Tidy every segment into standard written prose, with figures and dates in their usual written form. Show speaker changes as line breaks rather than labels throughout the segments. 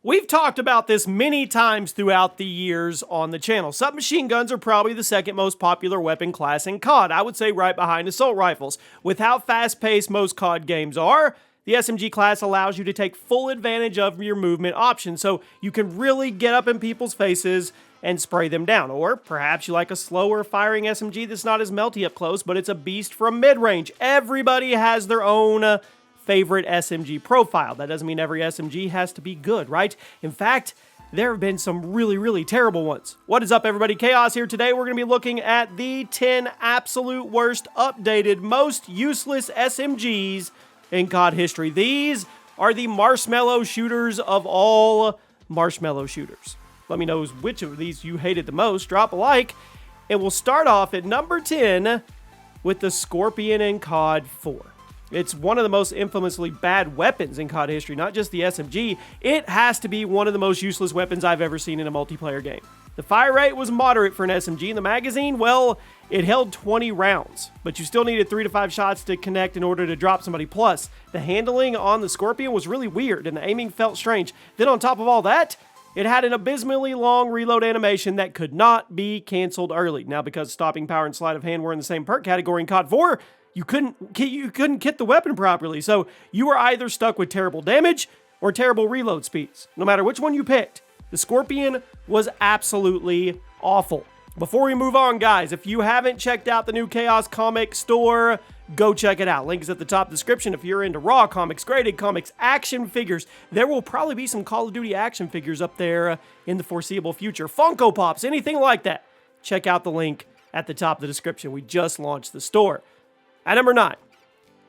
We've talked about this many times throughout the years on the channel. Submachine guns are probably the second most popular weapon class in COD. I would say right behind assault rifles. With how fast-paced most COD games are, the SMG class allows you to take full advantage of your movement options, so you can really get up in people's faces and spray them down. Or perhaps you like a slower firing SMG that's not as melty up close, but it's a beast from mid-range. Everybody has their own favorite SMG profile. That doesn't mean every SMG has to be good, right? In fact, there have been some really terrible ones. What is up, everybody? Chaos here. Today we're going to be looking at the 10 absolute worst updated, most useless SMGs in COD history. These are the marshmallow shooters of all marshmallow shooters. Let me know which of these you hated the most. Drop a like, and we'll start off at number 10 with the Scorpion in COD 4. It's one of the most infamously bad weapons in COD history, not just the SMG. It has to be one of the most useless weapons I've ever seen in a multiplayer game. The fire rate was moderate for an SMG, and the magazine, well, it held 20 rounds, but you still needed 3 to 5 shots to connect in order to drop somebody. Plus, the handling on the Scorpion was really weird, and the aiming felt strange. Then on top of all that, it had an abysmally long reload animation that could not be canceled early. Now, because stopping power and sleight of hand were in the same perk category in COD 4, you couldn't kit the weapon properly, so you were either stuck with terrible damage or terrible reload speeds. No matter which one you picked, the Scorpion was absolutely awful. Before we move on, guys, if you haven't checked out the new Chaos comic store, go check it out. Link is at the top of the description. If you're into raw comics, graded comics, action figures, there will probably be some Call of Duty action figures up there in the foreseeable future. Funko Pops, anything like that. Check out the link at the top of the description. We just launched the store. At number 9,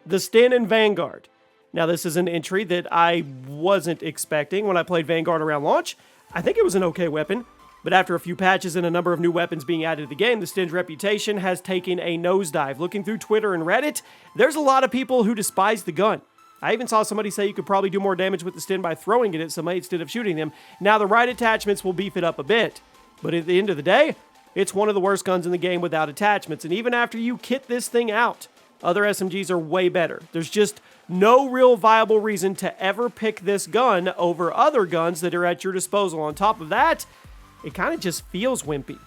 the Sten in Vanguard. Now, this is an entry that I wasn't expecting when I played Vanguard around launch. I think it was an okay weapon, but after a few patches and a number of new weapons being added to the game, the Sten's reputation has taken a nosedive. Looking through Twitter and Reddit, there's a lot of people who despise the gun. I even saw somebody say you could probably do more damage with the Sten by throwing it at somebody instead of shooting them. Now, the right attachments will beef it up a bit, but at the end of the day, it's one of the worst guns in the game without attachments, and even after you kit this thing out, other SMGs are way better. There's just no real viable reason to ever pick this gun over other guns that are at your disposal. On top of that, it kind of just feels wimpy.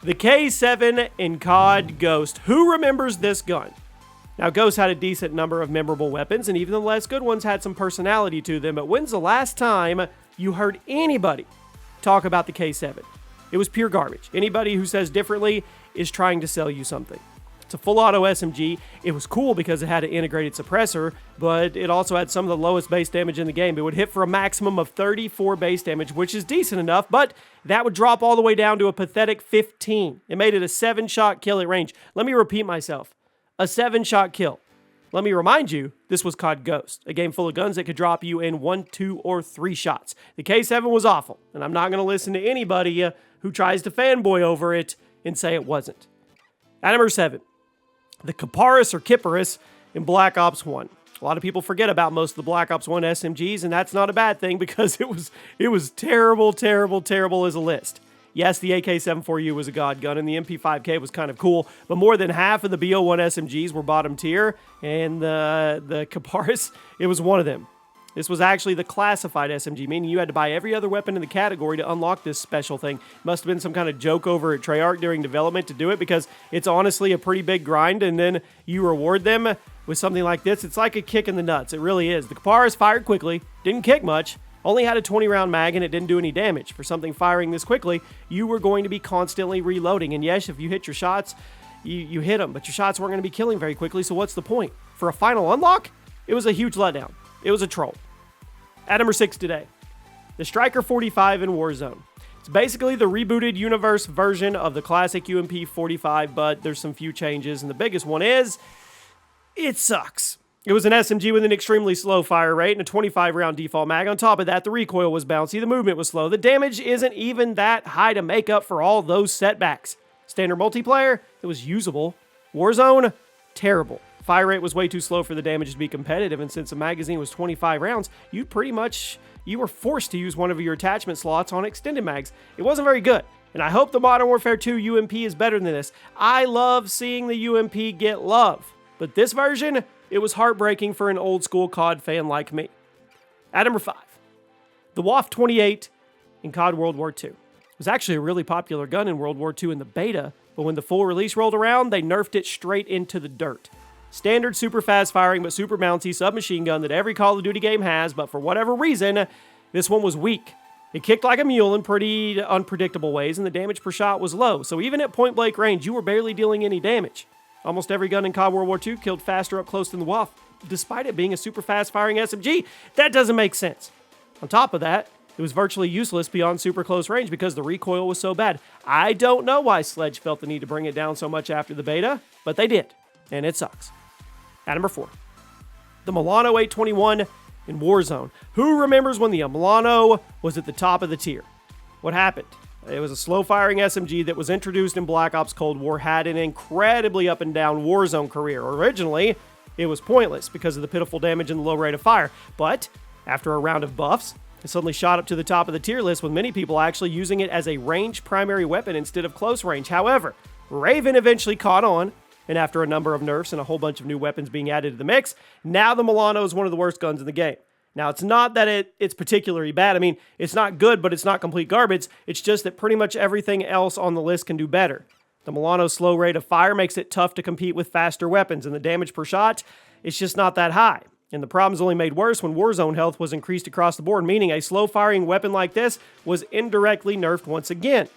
The K7 in COD Ghost. Who remembers this gun? Now, Ghost had a decent number of memorable weapons, and even the less good ones had some personality to them, but when's the last time you heard anybody talk about the K7? It was pure garbage. Anybody who says differently is trying to sell you something. It's a full auto SMG. It was cool because it had an integrated suppressor, but it also had some of the lowest base damage in the game. It would hit for a maximum of 34 base damage, which is decent enough, but that would drop all the way down to a pathetic 15. It made it a 7-shot kill at range. Let me repeat myself. A 7-shot kill. Let me remind you, this was COD Ghost, a game full of guns that could drop you in 1, 2, or 3 shots. The K7 was awful, and I'm not going to listen to anybody who tries to fanboy over it and say it wasn't. At number 7. The Caparis or Caparis in Black Ops 1. A lot of people forget about most of the Black Ops 1 SMGs, and that's not a bad thing because it was terrible as a list. Yes, the AK-74U was a god gun, and the MP5K was kind of cool, but more than half of the BO1 SMGs were bottom tier, and the Caparis, it was one of them. This was actually the classified SMG, meaning you had to buy every other weapon in the category to unlock this special thing. Must have been some kind of joke over at Treyarch during development to do it because it's honestly a pretty big grind, and then you reward them with something like this. It's like a kick in the nuts. It really is. The Caparis fired quickly, didn't kick much, only had a 20-round mag, and it didn't do any damage. For something firing this quickly, you were going to be constantly reloading, and yes, if you hit your shots, you hit them, but your shots weren't going to be killing very quickly, so what's the point? For a final unlock, it was a huge letdown. It was a troll. At number 6 today, the Striker 45 in Warzone. It's basically the rebooted universe version of the classic UMP 45, but there's some few changes, and the biggest one is, it sucks. It was an SMG with an extremely slow fire rate and a 25-round default mag. On top of that, the recoil was bouncy, the movement was slow, the damage isn't even that high to make up for all those setbacks. Standard multiplayer, it was usable. Warzone, terrible. Fire rate was way too slow for the damage to be competitive, and since the magazine was 25 rounds, you were forced to use one of your attachment slots on extended mags. It wasn't very good, and I hope the Modern Warfare 2 UMP is better than this. I love seeing the UMP get love, but this version, it was heartbreaking for an old school COD fan like me. At number 5, The WAF 28 in COD World War II. It was actually a really popular gun in World War II in the beta, but when the full release rolled around, they nerfed it straight into the dirt. Standard super fast firing but super bouncy submachine gun that every Call of Duty game has, but for whatever reason, this one was weak. It kicked like a mule in pretty unpredictable ways, and the damage per shot was low, so even at point-blank range, you were barely dealing any damage. Almost every gun in COD World War II killed faster up close than the WAF, despite it being a super fast-firing SMG. That doesn't make sense. On top of that, it was virtually useless beyond super close range because the recoil was so bad. I don't know why Sledge felt the need to bring it down so much after the beta, but they did, and it sucks. At number 4, the Milano 821 in Warzone. Who remembers when the Milano was at the top of the tier? What happened? It was a slow-firing SMG that was introduced in Black Ops Cold War, had an incredibly up-and-down Warzone career. Originally, it was pointless because of the pitiful damage and the low rate of fire, but after a round of buffs, it suddenly shot up to the top of the tier list with many people actually using it as a range primary weapon instead of close range. However, Raven eventually caught on, and after a number of nerfs and a whole bunch of new weapons being added to the mix, now the Milano is one of the worst guns in the game. Now, it's not that it's particularly bad. I mean, it's not good, but it's not complete garbage. It's just that pretty much everything else on the list can do better. The Milano's slow rate of fire makes it tough to compete with faster weapons, and the damage per shot is just not that high. And the problem's only made worse when Warzone health was increased across the board, meaning a slow-firing weapon like this was indirectly nerfed once again.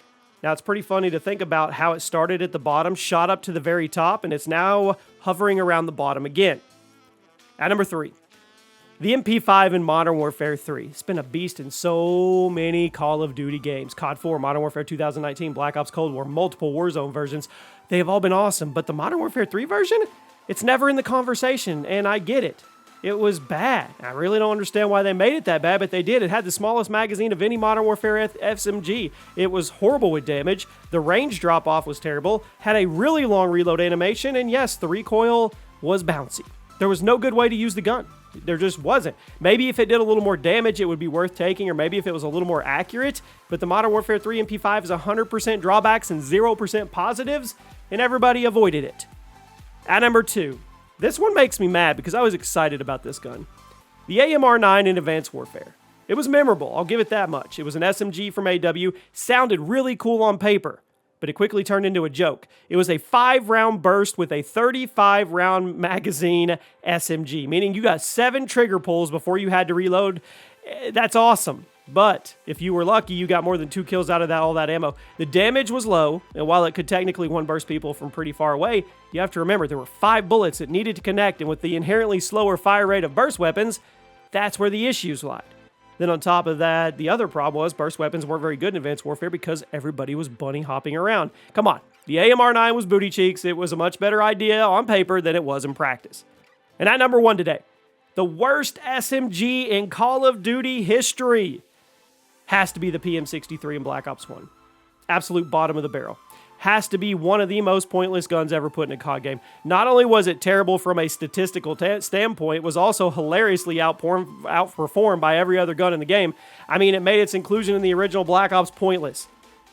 Now, it's pretty funny to think about how it started at the bottom, shot up to the very top, and it's now hovering around the bottom again. At number 3, the MP5 in Modern Warfare 3. It's been a beast in so many Call of Duty games. COD 4, Modern Warfare 2019, Black Ops Cold War, multiple Warzone versions. They have all been awesome, but the Modern Warfare 3 version? It's never in the conversation, and I get it. It was bad. I really don't understand why they made it that bad, but they did. It had the smallest magazine of any Modern Warfare SMG. It was horrible with damage. The range drop-off was terrible. Had a really long reload animation, and yes, the recoil was bouncy. There was no good way to use the gun. There just wasn't. Maybe if it did a little more damage, it would be worth taking, or maybe if it was a little more accurate, but the Modern Warfare 3 MP5 is 100% drawbacks and 0% positives, and everybody avoided it. At number 2, this one makes me mad because I was excited about this gun. The AMR9 in Advanced Warfare. It was memorable, I'll give it that much. It was an SMG from AW, sounded really cool on paper, but it quickly turned into a joke. It was a 5-round burst with a 35-round magazine SMG, meaning you got 7 trigger pulls before you had to reload. That's awesome. But if you were lucky, you got more than 2 kills out of all that ammo. The damage was low, and while it could technically one-burst people from pretty far away, you have to remember there were 5 bullets that needed to connect, and with the inherently slower fire rate of burst weapons, that's where the issues lied. Then on top of that, the other problem was burst weapons weren't very good in Advanced Warfare because everybody was bunny hopping around. Come on, the AMR9 was booty cheeks. It was a much better idea on paper than it was in practice. And at number 1 today, the worst SMG in Call of Duty history has to be the PM63 in Black Ops 1. Absolute bottom of the barrel. Has to be one of the most pointless guns ever put in a COD game. Not only was it terrible from a statistical standpoint, it was also hilariously outperformed by every other gun in the game. I mean, it made its inclusion in the original Black Ops pointless.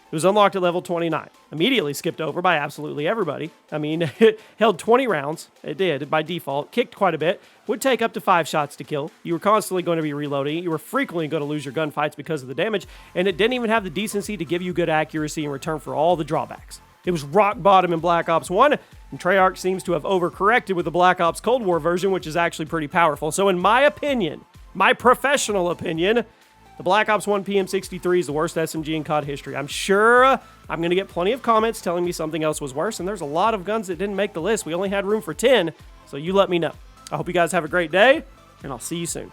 It was unlocked at level 29. Immediately skipped over by absolutely everybody. I mean, it held 20 rounds. It did, by default. Kicked quite a bit. Would take up to 5 shots to kill. You were constantly going to be reloading. You were frequently going to lose your gunfights because of the damage. And it didn't even have the decency to give you good accuracy in return for all the drawbacks. It was rock bottom in Black Ops 1. And Treyarch seems to have overcorrected with the Black Ops Cold War version, which is actually pretty powerful. So in my opinion, my professional opinion, the Black Ops 1 PM63 is the worst SMG in COD history. I'm sure I'm going to get plenty of comments telling me something else was worse, and there's a lot of guns that didn't make the list. We only had room for 10, so you let me know. I hope you guys have a great day, and I'll see you soon.